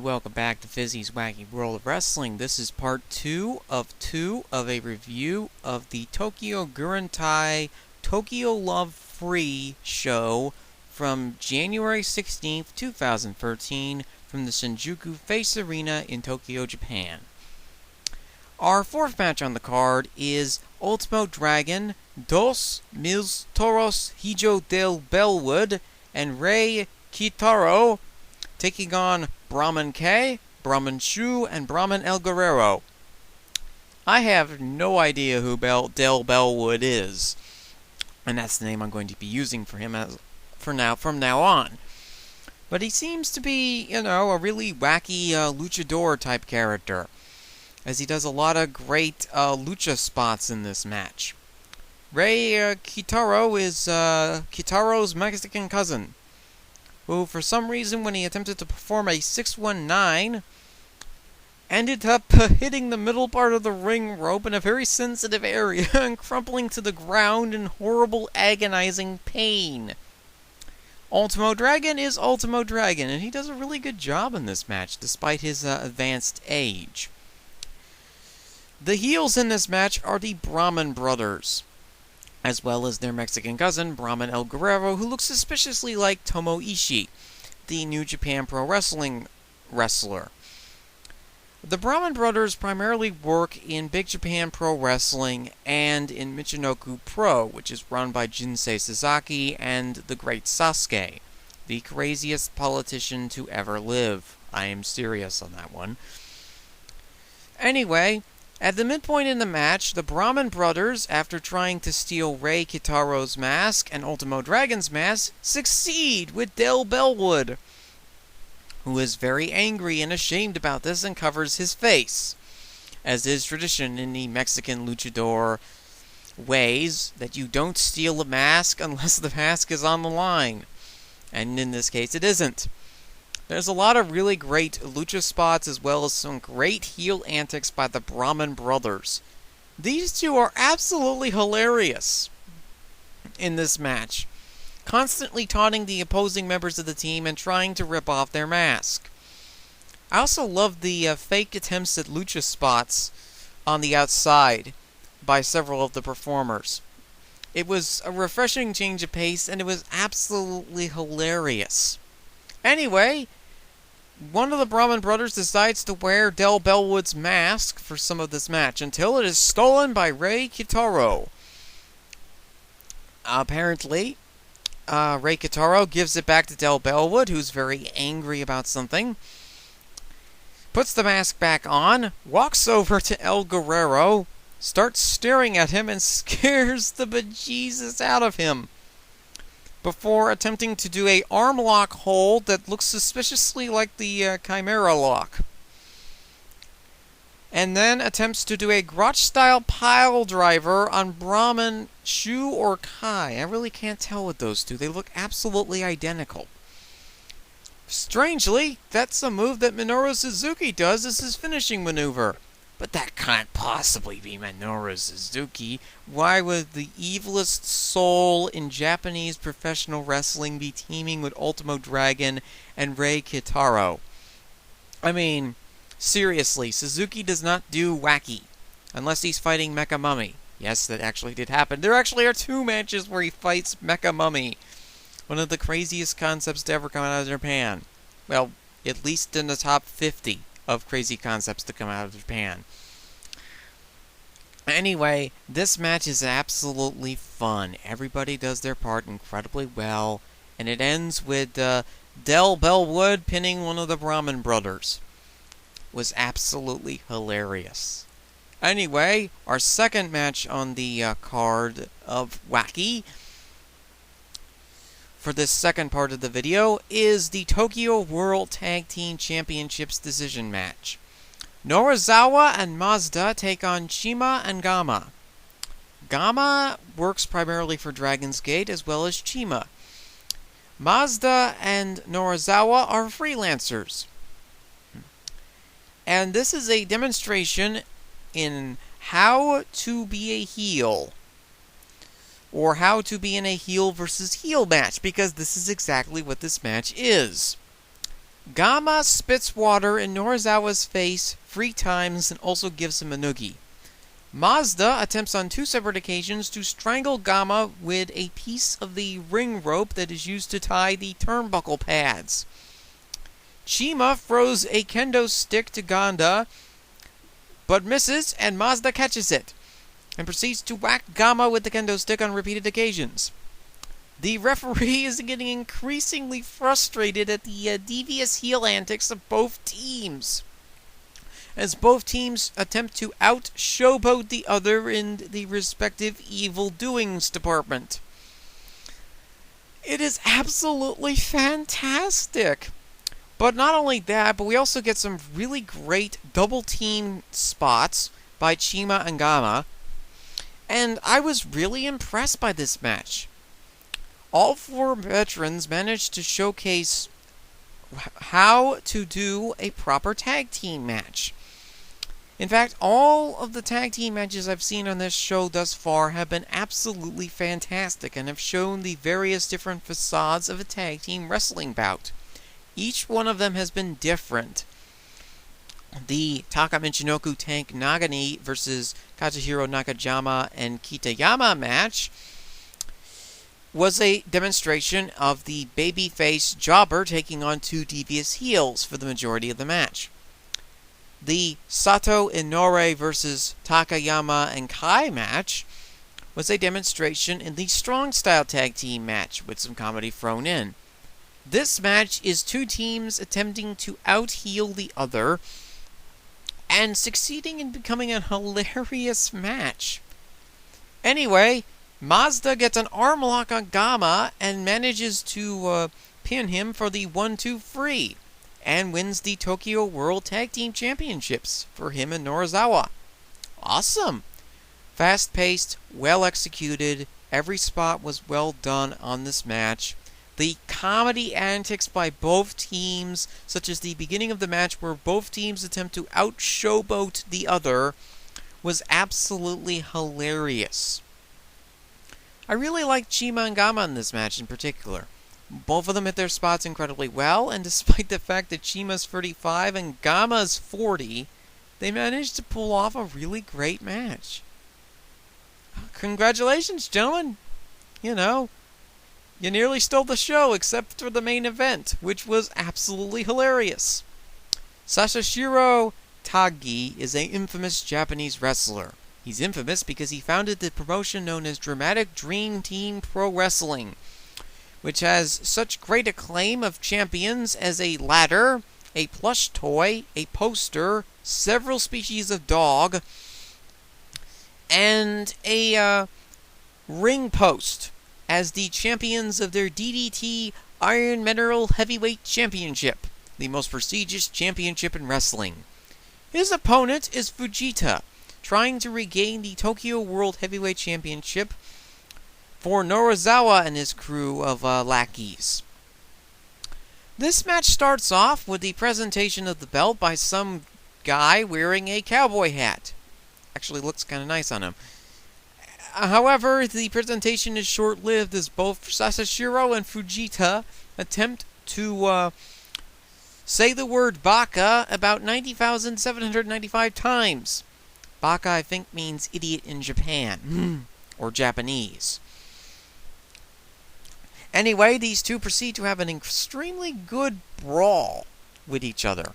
and welcome back to Fizzy's Wacky World of Wrestling. This is part 2 of a review of the Tokyo Gurentai Tokyo Love Free show from January 16th, 2013 from the Shinjuku Face Arena in Tokyo, Japan. Our fourth match on the card is Ultimo Dragon, Dos Mil Toros Hijo del Bellwood, and Rey Kitaro taking on Brahmin K, Brahmin Shu, and Brahmin El Guerrero. I have no idea who Del Bellwood is, and that's the name I'm going to be using for him from now on. But he seems to be, a really wacky luchador type character, as he does a lot of great lucha spots in this match. Rey Kitaro is Kitaro's Mexican cousin, who for some reason when he attempted to perform a 619 ended up hitting the middle part of the ring rope in a very sensitive area and crumpling to the ground in horrible agonizing pain. Ultimo Dragon is Ultimo Dragon, and he does a really good job in this match despite his advanced age. The heels in this match are the Brahmin brothers, as well as their Mexican cousin, Brahmin El Guerrero, who looks suspiciously like Tomo Ishii, the New Japan Pro Wrestling wrestler. The Brahmin brothers primarily work in Big Japan Pro Wrestling and in Michinoku Pro, which is run by Jinsei Sasaki and the great Sasuke, the craziest politician to ever live. I am serious on that one. Anyway, at the midpoint in the match, the Brahmin brothers, after trying to steal Rey Kitaro's mask and Ultimo Dragon's mask, succeed with Del Bellwood, who is very angry and ashamed about this and covers his face, as is tradition in the Mexican luchador ways, that you don't steal a mask unless the mask is on the line, and in this case it isn't. There's a lot of really great lucha spots as well as some great heel antics by the Brahmin brothers. These two are absolutely hilarious in this match, constantly taunting the opposing members of the team and trying to rip off their mask. I also love the fake attempts at lucha spots on the outside by several of the performers. It was a refreshing change of pace and it was absolutely hilarious. Anyway, one of the Brahmin brothers decides to wear Del Bellwood's mask for some of this match until it is stolen by Rey Kitaro. Apparently, Rey Kitaro gives it back to Del Bellwood, who's very angry about something, puts the mask back on, walks over to El Guerrero, starts staring at him, and scares the bejesus out of him, before attempting to do a arm lock hold that looks suspiciously like the Chimera lock. And then attempts to do a Grotch-style pile driver on Brahmin Shu or Kai. I really can't tell with those two. They look absolutely identical. Strangely, that's a move that Minoru Suzuki does as his finishing maneuver. But that can't possibly be Minoru Suzuki. Why would the evilest soul in Japanese professional wrestling be teaming with Ultimo Dragon and Rey Kitaro? I mean, seriously, Suzuki does not do wacky, unless he's fighting Mecha Mummy. Yes, that actually did happen. There actually are 2 matches where he fights Mecha Mummy. One of the craziest concepts to ever come out of Japan. Well, at least in the top 50 of crazy concepts to come out of Japan. Anyway, this match is absolutely fun. Everybody does their part incredibly well, and it ends with Del Bellwood pinning one of the Brahmin brothers. It was absolutely hilarious. Anyway, our second match on the card of Wacky for this second part of the video is the Tokyo World Tag Team Championships decision match. Norizawa and Mazda take on Chima and Gama. Gama works primarily for Dragon's Gate as well as Chima. Mazda and Norizawa are freelancers. And this is a demonstration in how to be a heel, or how to be in a heel versus heel match, because this is exactly what this match is. Gamma spits water in Norizawa's face 3 times and also gives him a noogie. Mazda attempts on 2 separate occasions to strangle Gamma with a piece of the ring rope that is used to tie the turnbuckle pads. Chima throws a kendo stick to Ganda, but misses, and Mazda catches it, and proceeds to whack Gamma with the kendo stick on repeated occasions. The referee is getting increasingly frustrated at the devious heel antics of both teams, as both teams attempt to out-showboat the other in the respective evil doings department. It is absolutely fantastic! But not only that, but we also get some really great double-team spots by Chima and Gamma, and I was really impressed by this match. All 4 veterans managed to showcase how to do a proper tag team match. In fact, all of the tag team matches I've seen on this show thus far have been absolutely fantastic and have shown the various different facades of a tag team wrestling bout. Each one of them has been different. The Taka Michinoku Tank Nagani versus Kazuhiro Nakajima and Kitayama match was a demonstration of the babyface jobber taking on 2 devious heels for the majority of the match. The Sato Inori versus Takayama and Kai match was a demonstration in the strong style tag team match with some comedy thrown in. This match is 2 teams attempting to out-heel the other and succeeding in becoming a hilarious match. Anyway, Mazda gets an arm lock on Gamma and manages to pin him for the 1-2-3 and wins the Tokyo World Tag Team Championships for him and Norizawa. Awesome! Fast-paced, well-executed, every spot was well done on this match. The comedy antics by both teams, such as the beginning of the match where both teams attempt to out-showboat the other, was absolutely hilarious. I really liked Chima and Gamma in this match in particular. Both of them hit their spots incredibly well, and despite the fact that Chima's 35 and Gamma's 40, they managed to pull off a really great match. Congratulations, gentlemen! You nearly stole the show except for the main event, which was absolutely hilarious. Sasashiro Tagi is an infamous Japanese wrestler. He's infamous because he founded the promotion known as Dramatic Dream Team Pro Wrestling, which has such great acclaim of champions as a ladder, a plush toy, a poster, several species of dog, and a ring post as the champions of their DDT Iron Mineral Heavyweight Championship, the most prestigious championship in wrestling. His opponent is Fujita, trying to regain the Tokyo World Heavyweight Championship for Norizawa and his crew of lackeys. This match starts off with the presentation of the belt by some guy wearing a cowboy hat. Actually looks kind of nice on him. However, the presentation is short-lived as both Sasashiro and Fujita attempt to say the word baka about 90,795 times. Baka, I think, means idiot in Japan, or Japanese. Anyway, these two proceed to have an extremely good brawl with each other,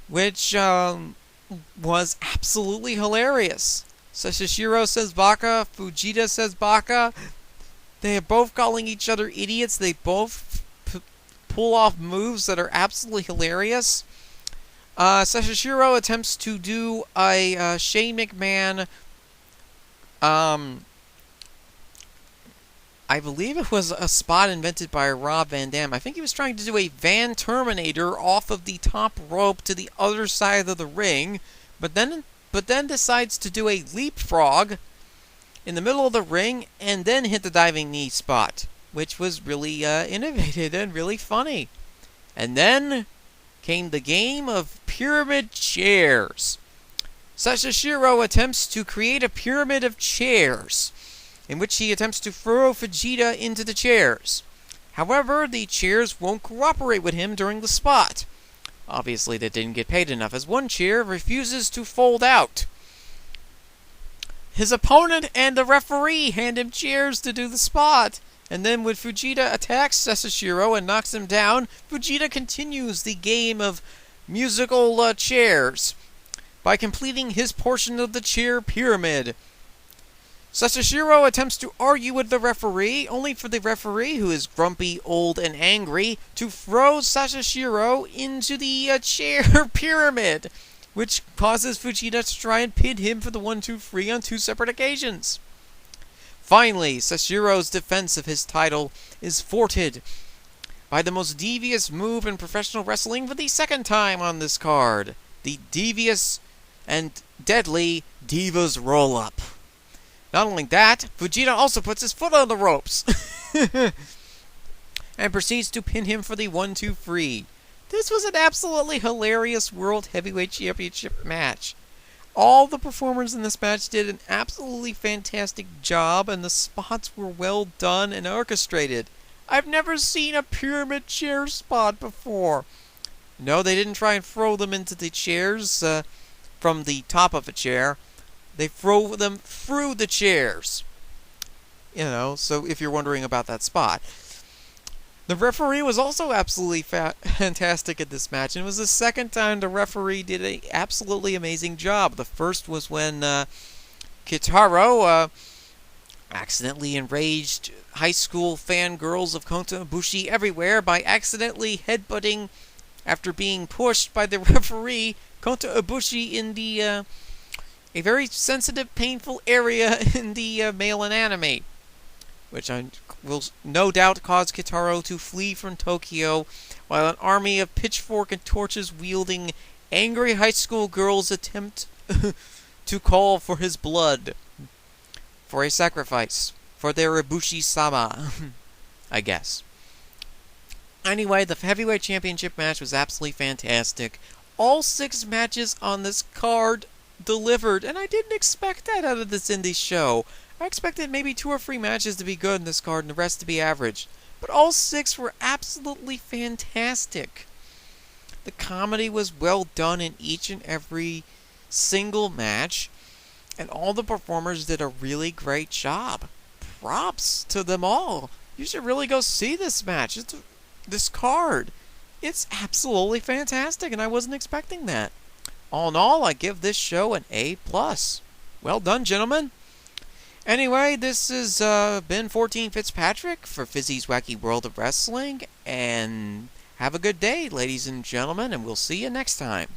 which was absolutely hilarious. Sasashiro says baka, Fujita says baka. They are both calling each other idiots. They both pull off moves that are absolutely hilarious. Sasashiro attempts to do a Shane McMahon, I believe it was a spot invented by Rob Van Dam. I think he was trying to do a Van Terminator off of the top rope to the other side of the ring, but then decides to do a leapfrog in the middle of the ring and then hit the diving knee spot, which was really innovative and really funny. And then came the game of pyramid chairs. Sasashiro attempts to create a pyramid of chairs, in which he attempts to throw Fujita into the chairs. However, the chairs won't cooperate with him during the spot. Obviously, they didn't get paid enough, as one chair refuses to fold out. His opponent and the referee hand him chairs to do the spot. And then when Fujita attacks Sasashiro and knocks him down, Fujita continues the game of musical chairs by completing his portion of the chair pyramid. Sasashiro attempts to argue with the referee, only for the referee, who is grumpy, old, and angry, to throw Sasashiro into the chair pyramid, which causes Fujita to try and pin him for the 1-2-3 on 2 separate occasions. Finally, Sashiro's defense of his title is thwarted by the most devious move in professional wrestling for the second time on this card. The devious and deadly Divas Roll-Up. Not only that, Fujita also puts his foot on the ropes and proceeds to pin him for the 1-2-3. This was an absolutely hilarious World Heavyweight Championship match. All the performers in this match did an absolutely fantastic job, and the spots were well done and orchestrated. I've never seen a pyramid chair spot before. No, they didn't try and throw them into the chairs from the top of a chair. They throw them through the chairs. So if you're wondering about that spot. The referee was also absolutely fantastic at this match, and it was the second time the referee did an absolutely amazing job. The first was when Kitaro accidentally enraged high school fangirls of Kota Ibushi everywhere by accidentally headbutting, after being pushed by the referee, Kota Ibushi in the a very sensitive, painful area in the male anatomy, which will no doubt cause Kitaro to flee from Tokyo, while an army of pitchfork and torches wielding angry high school girls attempt to call for his blood for a sacrifice for their Ibushi-sama, I guess. Anyway, the Heavyweight Championship match was absolutely fantastic. All 6 matches on this card delivered, and I didn't expect that out of this indie show. I expected maybe 2 or 3 matches to be good in this card and the rest to be average. But all 6 were absolutely fantastic. The comedy was well done in each and every single match, and all the performers did a really great job. Props to them all. You should really go see this match. This card. It's absolutely fantastic, and I wasn't expecting that. All in all, I give this show an A+. Well done, gentlemen. Anyway, this has been 14 Fitzpatrick for Fizzy's Wacky World of Wrestling, and have a good day, ladies and gentlemen, and we'll see you next time.